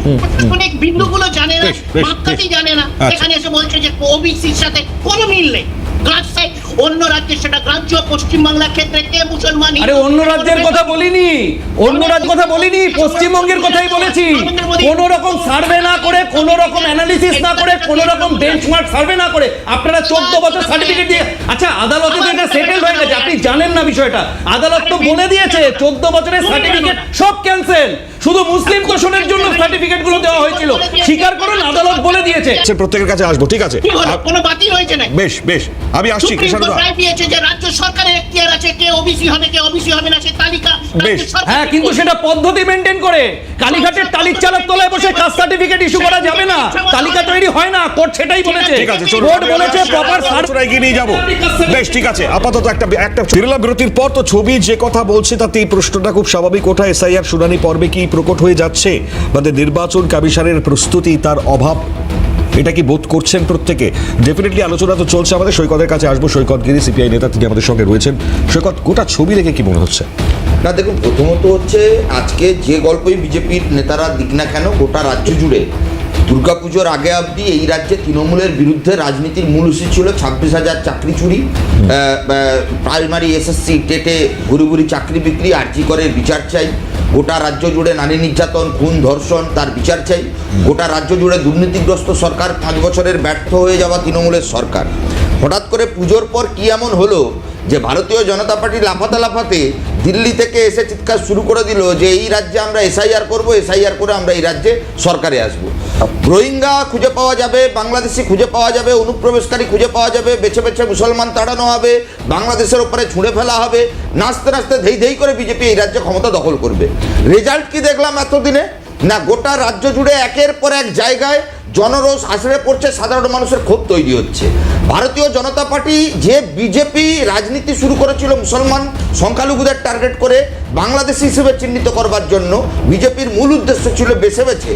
প্রশাসনিক বিন্দুগুলো জানে না, মাপকাঠি জানে না। এখানে এসে বলছে যে ওবিসির সাথে কোনো মিল নেই। অন্য রাজ্যে সেটা রাজ্য, পশ্চিমবাংলার ক্ষেত্রে কে মুসলমান? আরে অন্য রাজ্যের কথা বলিনি, অন্য রাজ্যের কথা বলিনি, পশ্চিমবঙ্গের কথাই বলেছি। কোন রকম সার্ভে না করে, কোন রকম অ্যানালিসিস না করে, কোন রকম বেঞ্চমার্ক সার্ভে না করে আপনারা 14 বছর সার্টিফিকেট দিয়ে, আচ্ছা আদালতে তো এটা সেটেল হয়ে গেছে, আপনি জানেন না বিষয়টা। আদালত তো বলে দিয়েছে 14 বছরের সার্টিফিকেট সব ক্যান্সেল, শুধু মুসলিম তোষণের জন্য সার্টিফিকেট গুলো দেওয়া হয়েছিল। স্বীকার করুন, আদালত বলে দিয়েছে। প্রত্যেকের কাছে আসবো, ঠিক আছে? কোনো বাতিল হয়েছে না। বেশ বেশ, আমি আসছি। দিয়েছে যে রাজ্য সরকারের এখতিয়ার আছে কে ওবিসি হবে কে ওবিসি হবে না, সেই তালিকা হ্যাঁ, কিন্তু সেটা পদ্ধতি মেইনটেইন করে। কালীঘাটের টালির চালার তলায় বসে কাস্ট সার্টিফিকেট ইস্যু করা যাবে না, তালিকা তৈরি হয় না। কোর্ট সেটাই বলেছে, কোর্ট বলেছে প্রপার সার্ভে এগিয়ে নিয়ে যাব। বেশ, ঠিক আছে। আপাতত একটা বিরলা বিরতির পর তো ছবি যে কথা বলছে তাতে এই প্রশ্নটা খুব স্বাভাবিক ওঠা। এসআইআর শুনানি পর্বে কি প্রকট হয়ে যাচ্ছে আমাদের নির্বাচন কমিশনের প্রস্তুতি, তার অভাব, এটা কি বোধ করছেন প্রত্যেকে? ডেফিনেটলি আলোচনা তো চলছে। আমাদের সৈকতের কাছে আসবো। সৈকত গিরি, সিপিআই নেতা, তিনি আমাদের সঙ্গে রয়েছেন। সৈকত, গোটা ছবি দেখে কি মনে হচ্ছে? না দেখুন, প্রথমত হচ্ছে আজকে যে গল্পই বিজেপির নেতারা দিক না কেন, গোটা রাজ্য জুড়ে দুর্গাপুজোর আগে অবধি এই রাজ্যে তৃণমূলের বিরুদ্ধে রাজনীতির মূল ইস্যু ছিল 26,000 চাকরি চুরি, প্রাইমারি এসএসসি টেটে ঘুরি ঘুরি চাকরি বিক্রি, আরজি করে বিচার চাই। গোটা রাজ্য জুড়ে নারী নির্যাতন, খুন, ধর্ষণ, তার বিচার চাই। গোটা রাজ্য জুড়ে দুর্নীতিগ্রস্ত সরকার, 5 বছরের ব্যর্থ হয়ে যাওয়া তৃণমূলের সরকার। হঠাৎ করে পুজোর পর কি এমন হলো যে ভারতীয় জনতা পার্টি লাফাতে দিল্লি থেকে এসে চিৎকার শুরু করে দিল যে এই রাজ্যে আমরা এসআইআর করবো, এসআইআর করে আমরা এই রাজ্যে সরকারে আসবো। রোহিঙ্গা খুঁজে পাওয়া যাবে, বাংলাদেশি খুঁজে পাওয়া যাবে, অনুপ্রবেশকারী খুঁজে পাওয়া যাবে, বেছে বেছে মুসলমান তাড়ানো হবে, বাংলাদেশের ওপরে ছুঁড়ে ফেলা হবে। নাচতে নাচতে ধেই করে বিজেপি এই রাজ্যে ক্ষমতা দখল করবে। রেজাল্ট কি দেখলাম এতদিনে? না, গোটা রাজ্য জুড়ে একের পর এক জায়গায় জনরোষ আছড়ে পড়ছে, সাধারণ মানুষের ক্ষোভ তৈরি হচ্ছে। ভারতীয় জনতা পার্টি যে বিজেপি রাজনীতি শুরু করেছিল মুসলমান সংখ্যালঘুদের টার্গেট করে বাংলাদেশি হিসেবে চিহ্নিত করবার জন্য, বিজেপির মূল উদ্দেশ্য ছিল বেছে বেছে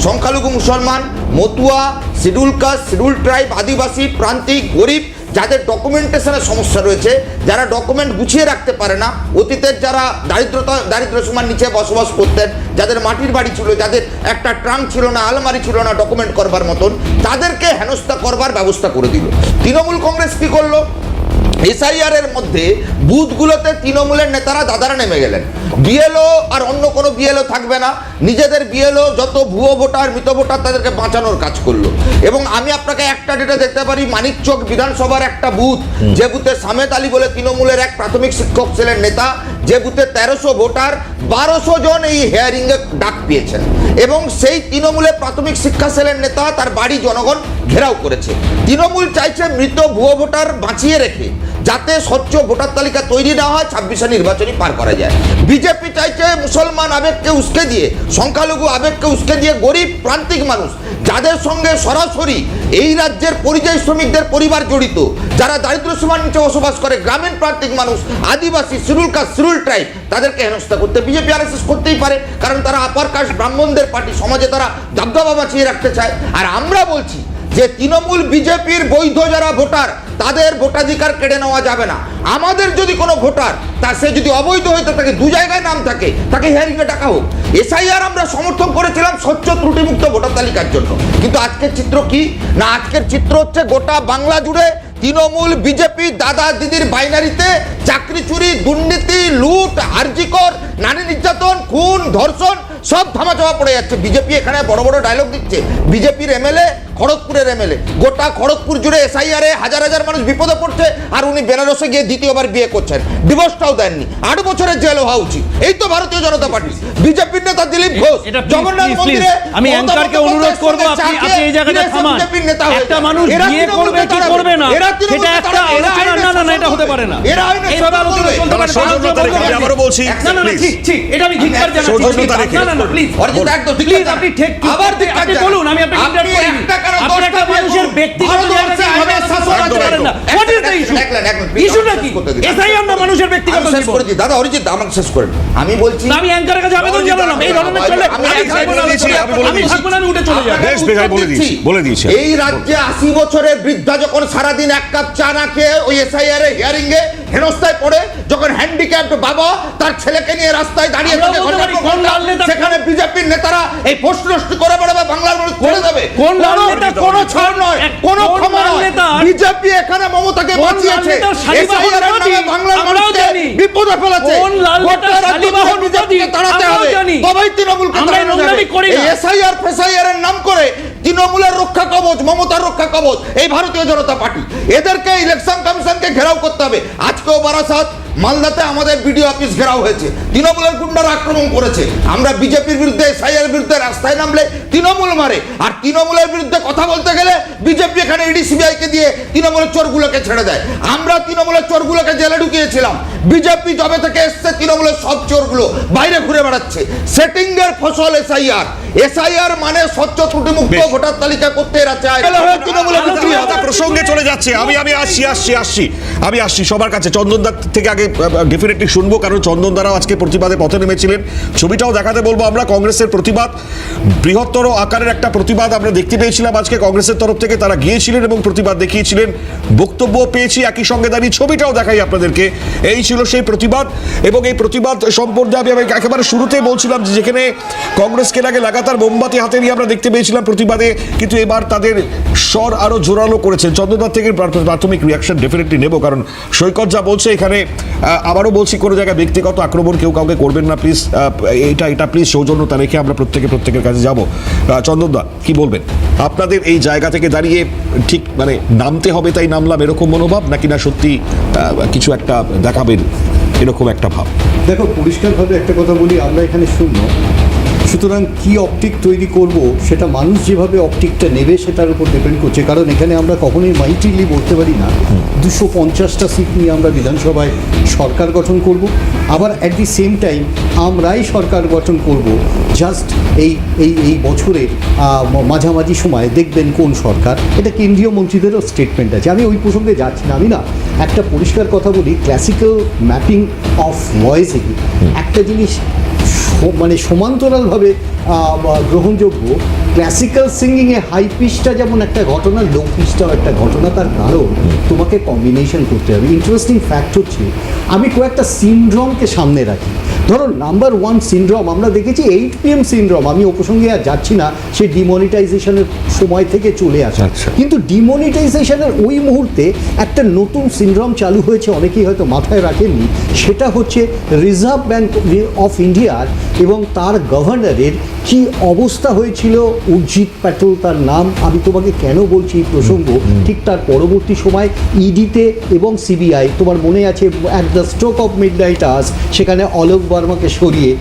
সংখ্যালঘু মুসলমান, Matua, schedule caste, schedule tribe, আদিবাসী, প্রান্তিক, গরিব, যাদের ডকুমেন্টেশনের সমস্যা রয়েছে, যারা ডকুমেন্ট গুছিয়ে রাখতে পারে না, অতীতের যারা দারিদ্র সীমার নিচে বসবাস করতেন, যাদের মাটির বাড়ি ছিল, যাদের একটা ট্রাঙ্ক ছিল না, আলমারি ছিল না ডকুমেন্ট করবার মতন, তাদেরকে হেনস্থা করবার ব্যবস্থা করে দিল। তৃণমূল কংগ্রেস কি করলো? এসআইআর এর মধ্যে বুথগুলোতে তৃণমূলের নেতারা দাদারা নেমে গেলেন। বিএলও আর অন্য কোনো বিএলও থাকবে না, নিজেদের বিএলও যত ভুয়ো ভোটার, মৃত ভোটার, তাদেরকে বাঁচানোর কাজ করলো। এবং আমি আপনাকে একটা ডেটা দেখতে পারি, মানিকচক বিধানসভার একটা বুথ, যে বুথে সামেত আলী বলে তৃণমূলের এক প্রাথমিক শিক্ষক ছেলের নেতা, যে বুথে 1300 ভোটার, 1200 জন এই হেয়ারিং এ ডাক পেয়েছেন। এবং সেই তৃণমূলের প্রাথমিক শিক্ষা সেলের নেতা, তার বাড়ি জনগণ ঘেরাও করেছে। তৃণমূল চাইছে মৃত ভুয়ো ভোটার বাঁচিয়ে রেখে যাতে স্বচ্ছ ভোটার তালিকা তৈরি না হয়, 26 নির্বাচনী পার করা যায়। বিজেপি চাইছে মুসলমান আবেগকে উস্কে দিয়ে, সংখ্যালঘু আবেগকে উস্কে দিয়ে গরিব প্রান্তিক মানুষ, যাদের সঙ্গে সরাসরি এই রাজ্যের পরিযায়ী শ্রমিকদের পরিবার জড়িত, যারা দারিদ্র সীমার নিচে বসবাস করে, গ্রামীণ প্রান্তিক মানুষ, আদিবাসী, শিডিউল কাস্ট, শিডিউল ট্রাইব, তাদেরকে হেনস্থা করতে বিজেপি আরএসএস করতেই পারে, কারণ তারা আপার কাস্ট ব্রাহ্মণদের পার্টি, সমাজে তারা দবদবা বাঁচিয়ে রাখতে চায়। আর আমরা বলছি যে তৃণমূল বিজেপির বৈধ যারা ভোটার, তাদের ভোটাধিকার কেড়ে নেওয়া যাবে না। আমাদের যদি কোনো ভোটার সে যদি অবৈধ হয়ে থাকে, 2 জায়গায় নাম থাকে, তাকে হিয়ারিংয়ে ডাকা হোক। এসআইআর আমরা সমর্থন করেছিলাম স্বচ্ছ ত্রুটিমুক্ত ভোটার তালিকার জন্য, কিন্তু আজকের চিত্র কি? না, আজকের চিত্র হচ্ছে গোটা বাংলা জুড়ে তৃণমূল বিজেপি দাদা দিদির বাইনারিতে চাকরি চুরি, দুর্নীতি, লুট, আরজিকর, নারী নির্যাতন, খুন, ধর্ষণ সব ধামাচাপা পড়ে যাচ্ছে। বিজেপি এখানে বড় বড় ডায়লগ দিচ্ছে। বিজেপির এমএলএ, খড়গপুরের এমএলএ, গোটা খড়গপুর জুড়ে এসআইআরে হাজার হাজার মানুষ বিপদে পড়ছে, আর উনি বেনারসে গিয়ে দ্বিতীয়বার বিয়ে করছেন, ডিভোর্সটাও দেননি, 8 বছরের জেল হওয়া উচিত। এই তো ভারতীয় জনতা পার্টি। বিজেপির নেতা দিলীপ ঘোষ জগন্নাথ মন্দিরে, আমি অ্যাঙ্কারকে অনুরোধ করব, আপনি এই জায়গাটা থামান। একটা মানুষ বিয়ে করবে কি করবে না, সেটা একটা আলোচনা, না এটা হতে পারে না। এইভাবে আলোচনা চলতে পারে না। আমি আবারও বলছি, না ঠিক, এটা আমি ধিক্কার জানাচ্ছি। না প্লিজ, অরিজিৎ একদম প্লিজ, আপনি ঠিক আবার আপনি বলুন, আমি আপনাকে ইন্টারভিউ করিনি। কেন আপনারা একটা মানুষের ব্যক্তিগত জায়গাতে এইভাবে শাসন করতে পারেন না। What is the issue? ইস্যুটা কি? এসআইআর না মানুষের ব্যক্তিগত আমি শেষ জীবন? করেছি দাদা, অরিজিৎ আমাকে শেষ করেন। আমি বলছি না, আমি অ্যাঙ্কারের কাছে আবেদন জানালাম, এই ধরনের চলে আমি আমি থাকবো না, আমি থাকবো না, আমি উঠে চলে যাবো। বেশ, বেশ, বলে দিয়েছি। এই রাজ্যে 80 বছরের বৃদ্ধা যখন সারাদিন এক কাপ চা না খেয়ে ওই এসআইআর এর হিয়ারিং এ হেনস্থায় পড়ে, যখন হ্যান্ডিক্যাপড বাবা তার ছেলেকে নিয়ে রাস্তায় দাঁড়িয়ে আমরাও থাকে বলতে পারি, কোন লাল নেতা- সেখানে বিজেপির নেতারা এই পোস্ট করে বেড়াবে, বাংলার মানুষ করে দেবে। কোন লাল নেতা কোনো ছাড় নয়, কোনো কোন ক্ষমা লাল নয়। নেতা- বিজেপি এখানে মমতাকে কোন লাল বাঁচিয়েছে, নেতার শালীবাহন এসআইআর এর বিরোধী? নামে বাংলার আমরাও মানুষকে জানি। বিপদে ফেলেছে। কোন লাল নেতার গোটা রাজ্য শালীবাহন থেকে বিজেপিকে বিরোধী? তাড়াতে আমরাও হবে, জানি। তবেই তৃণমূলকে আমরা তাড়ানো নোংরামি যাবে। করি না। এই এসআইআর ফেসাইআর এর নাম করে তৃণমূলের রক্ষা কবচ, মমতার রক্ষা কবচ এই ভারতীয় জনতা পার্টি, এদেরকে ইলেকশন কমিশনকে ঘেরাও করতে হবে। আজকেও বারাসাত মালদাতে আমাদের বিডিও অফিস ঘেরাও হয়েছে, তৃণমূলের গুন্ডারা আক্রমণ করেছে। আমরা বিজেপির বিরুদ্ধে, এসআইআর বিরুদ্ধে রাস্তায় নামলে তৃণমূল মারে, আর তৃণমূলের বিরুদ্ধে কথা বলতে গেলে বিজেপি এখানে ইডি সিবিআই কে দিয়ে তৃণমূলের চোরগুলোকে ছেড়ে দেয়। আমরা তৃণমূলের চোরগুলোকে জেলে ঢুকিয়েছিলাম, বিজেপি যবে থেকে এসছে তৃণমূলের সব চোরগুলো বাইরে ঘুরে বেড়াচ্ছে। সেটিং এর ফসল এসআইআর। এসআইআর মানে স্বচ্ছ ত্রুটিমুক্ত বেশ। ভোটার তালিকা করতে এরা চায়। তৃণমূলের আমরা প্রসঙ্গে চলে যাচ্ছে, আমি আসছি সবার কাছে। চন্দনদা থেকে আগে ডেফিনেটলি শুনবো, কারণ চন্দনদারাও আজকে প্রতিবাদে পথে নেমেছিলেন। ছবিটাও দেখাতে বলবো আমরা। কংগ্রেসের প্রতিবাদ, বৃহত্তর আকারের একটা প্রতিবাদ আমরা দেখতে পেয়েছিলাম আজকে কংগ্রেসের তরফ থেকে। তারা গিয়েছিলেন এবং প্রতিবাদ দেখিয়েছিলেন, বক্তব্য পেয়েছি একই সঙ্গে দাঁড়িয়ে। ছবিটাও দেখাই আপনাদেরকে। এই ছিল সেই প্রতিবাদ, এবং এই প্রতিবাদ সম্পর্কে আমি একেবারে শুরুতেই বলছিলাম যে যেখানে কংগ্রেসকে আগে লাগাতার মোমবাতি হাতে নিয়ে আমরা দেখতে পেয়েছিলাম প্রতিবাদে, কিন্তু এবার তাদের স্বর আরো জোরালো করেছেন। চন্দ্রদার থেকে প্রাথমিক রিয়াকশন ডেফিনেটলি নেব, কারণ সৈকত যা বলছে এখানে, আবারও বলছি, কোনো জায়গায় ব্যক্তিগত আক্রমণ কেউ কাউকে করবেন না প্লিজ। এটা প্লিজ সৌজন্যতা রেখে আমরা প্রত্যেকের কাছে যাব। চন্দনদা কি বলবেন? আপনাদের এই জায়গা থেকে দাঁড়িয়ে ঠিক মানে নামতে হবে তাই নামলাম এরকম মনোভাব, নাকি না সত্যি কিছু একটা দেখাবেন এরকম একটা ভাব? দেখো, পরিষ্কারভাবে একটা কথা বলি, আমরা এখানে শূন্য, সুতরাং কি অপটিক তৈরি করব সেটা মানুষ যেভাবে অপটিকটা নেবে সেটার উপর ডিপেন্ড করছে। কারণ এখানে আমরা কখনোই মাইটিলি বলতে পারি না 250টা সিট নিয়ে আমরা বিধানসভায় সরকার গঠন করব, আবার অ্যাট দি সেম টাইম আমরাই সরকার গঠন করব জাস্ট এই বছরের মাঝামাঝি সময় দেখবেন কোন সরকার। এটা কেন্দ্রীয় মন্ত্রীদেরও স্টেটমেন্ট আছে, আমি ওই প্রসঙ্গে যাচ্ছি না। আমি না একটা পরিষ্কার কথা বলি, ক্লাসিক্যাল ম্যাপিং অফ ভয়েসে একটা জিনিস মানে সমান্তরালভাবে গ্রহণযোগ্য। ক্লাসিক্যাল সিঙ্গিংয়ে হাই পিচটা যেমন একটা ঘটনা, লো পিচটাও একটা ঘটনা। তার কারণ তোমাকে কম্বিনেশন করতে হবে। ইন্টারেস্টিং ফ্যাক্ট হচ্ছে, আমি কয়েকটা সিনড্রোমকে সামনে রাখি। ধরো নাম্বার 1 সিনড্রোম আমরা দেখেছি 8 PM সিনড্রোম, আমি ও প্রসঙ্গে আর যাচ্ছি না, সে ডিমনিটাইজেশনের সময় থেকে চলে আসে। কিন্তু ডিমনিটাইজেশনের ওই মুহূর্তে একটা নতুন সিনড্রোম চালু হয়েছে, অনেকেই হয়তো মাথায় রাখেননি। সেটা হচ্ছে রিজার্ভ ব্যাঙ্ক অফ ইন্ডিয়ার এবং তার গভর্নরের কি অবস্থা হয়েছিল। উর্জিত প্যাটেল তার নাম। আমি তোমাকে কেন বলছি এই প্রসঙ্গ, ঠিক তার পরবর্তী সময় ইডিতে এবং সিবিআই, তোমার মনে আছে at the stroke of midnight hours সেখানে অলোক বর্মাকে সরিয়ে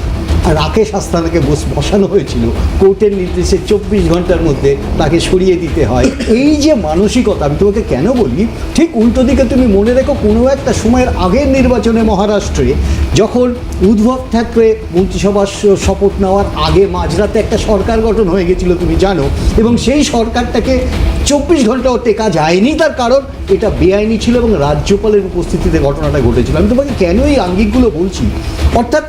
রাকেশ আস্তানাকে বসানো হয়েছিল। কোর্টের নির্দেশে 24 ঘন্টার মধ্যে তাকে সরিয়ে দিতে হয়। এই যে মানসিকতা, আমি তোমাকে কেন বলি, ঠিক উল্টো দিকে তুমি মনে রেখো কোনো একটা সময়ের আগের নির্বাচনে মহারাষ্ট্রে যখন উদ্ধব ঠাকরে মন্ত্রিসভার শপথ নেওয়ার আগে মাঝরাতে একটা সরকার গঠন হয়ে গেছিল, তুমি জানো, এবং সেই সরকারটাকে 24 ঘন্টাও টেকা যায়নি। তার কারণ এটা বেআইনি ছিল এবং রাজ্যপালের উপস্থিতিতে ঘটনাটা ঘটেছিল। আমি তোমাকে কেন এই আঙ্গিকগুলো বলছি, অর্থাৎ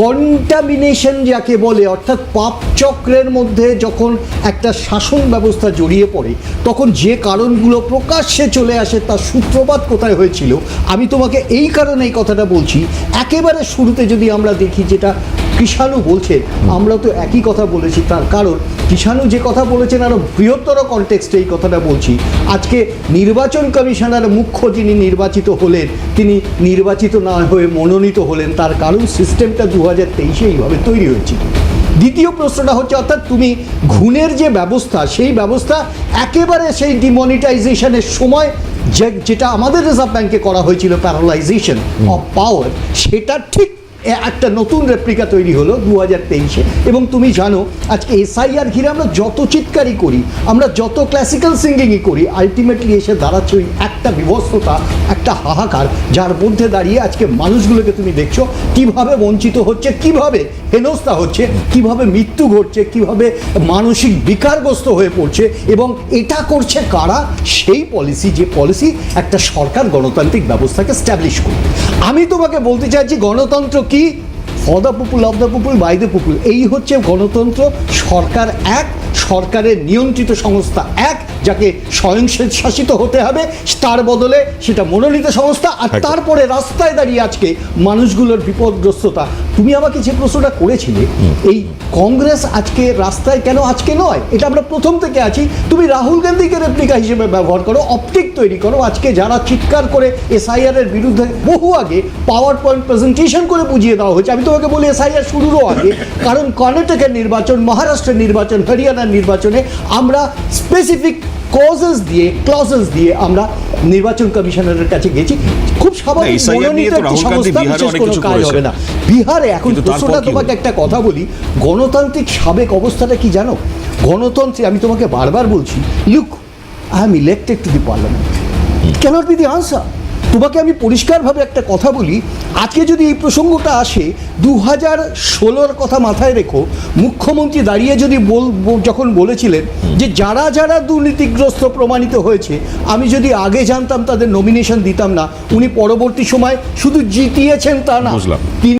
কন্টামিনেশন যাকে বলে, অর্থাৎ পাপ চক্রের মধ্যে যখন একটা শাসন ব্যবস্থা জড়িয়ে পড়ে তখন যে কারণগুলো প্রকাশ্যে চলে আসে তার সূত্রপাত কোথায় হয়েছিল। আমি তোমাকে এই কারণে এই কথাটা বলছি, একেবারে শুরুতে যদি আমরা দেখি যেটা কৃষাণু বলছেন, আমরা তো একই কথা বলেছি। তার কারণ কৃষাণু যে কথা বলেছেন আরও বৃহত্তর কনটেক্সটে এই কথাটা বলছি। আজকে নির্বাচন কমিশনার মুখ্য যিনি নির্বাচিত হলেন, তিনি নির্বাচিত না হয়ে মনোনীত হলেন। তার কারণ সিস্টেমটা 2023-এ এইভাবে তৈরি হয়েছিল। দ্বিতীয় প্রশ্নটা হচ্ছে, অর্থাৎ তুমি ঘুণের যে ব্যবস্থা, সেই ব্যবস্থা একেবারে সেই ডিমনিটাইজেশনের সময় যেটা আমাদের রিজার্ভ ব্যাঙ্কে করা হয়েছিল, প্যারালাইজেশন অফ পাওয়ার, সেটা ঠিক একটা নতুন রেপ্লিকা তৈরি হলো 2023-এ। এবং তুমি জানো আজকে এসআইআর ঘিরে আমরা যত চিৎকারই করি, আমরা যত ক্লাসিক্যাল সিঙ্গিংই করি, আলটিমেটলি এসে দাঁড়াচ্ছে ওই একটা বিভৎসতা, একটা হাহাকার, যার মধ্যে দাঁড়িয়ে আজকে মানুষগুলোকে তুমি দেখছো কিভাবে বঞ্চিত হচ্ছে, কিভাবে হেনস্থা হচ্ছে, কিভাবে মৃত্যু ঘটছে, কিভাবে মানসিক বিকারগ্রস্ত হয়ে পড়ছে। এবং এটা করছে কারা? সেই পলিসি, যে পলিসি একটা সরকার গণতান্ত্রিক ব্যবস্থাকে স্ট্যাবলিশ করবে। আমি তোমাকে বলতে চাইছি গণতন্ত্র কি? For the people, of the people, by the people. এই হচ্ছে গণতন্ত্র। সরকার এক, সরকারের নিয়ন্ত্রিত সংস্থা এক, যাকে স্বয়ংশাসিত হতে হবে, তার বদলে সেটা মনোনীত সংস্থা। আর তারপরে রাস্তায় দাঁড়িয়ে আজকে মানুষগুলোর বিপদগ্রস্ততা। তুমি আমাকে যে প্রশ্নটা করেছিলে, এই কংগ্রেস আজকে রাস্তায় কেন আজকে নয়, এটা আমরা প্রথম থেকে আছি। তুমি রাহুল গান্ধীকে রেপ্লিকা হিসেবে ব্যবহার করো, অপটিক তৈরি করো। আজকে যারা চিৎকার করে এসআইআর এর বিরুদ্ধে বহু আগে পাওয়ার পয়েন্ট প্রেজেন্টেশন করে বুঝিয়ে দেওয়া হয়েছে। আমি তোমাকে বলি এসআইআর শুরুরও আগে, কারণ কর্ণাটকের নির্বাচন, মহারাষ্ট্রের নির্বাচন, হরিয়ানার নির্বাচনে আমরা স্পেসিফিক ক্লজেস দিয়ে আমরা নির্বাচন কমিশনারের কাছে গেছি। খুব স্বাভাবিক, মনোনীত একটি সংস্থা, বিশেষ কোনো কাজ হবে না। বিহারে এখন প্রশ্নটা, তোমাকে একটা কথা বলি, গণতান্ত্রিক সাবেক অবস্থাটা কি জানো? গণতন্ত্রে আমি তোমাকে বারবার বলছি, look, I am elected to the parliament, can't be the answer. তোমাকে আমি পরিষ্কারভাবে একটা কথা বলি, আজকে যদি এই প্রসঙ্গটা আসে, 2016-র কথা মাথায় রেখো, মুখ্যমন্ত্রী দাঁড়িয়ে যদি যখন বলেছিলেন যে যারা যারা দুর্নীতিগ্রস্ত প্রমাণিত হয়েছে, আমি যদি আগে জানতাম তাদের নমিনেশন দিতাম না। উনি পরবর্তী সময় শুধু জিতিয়েছেন তা না,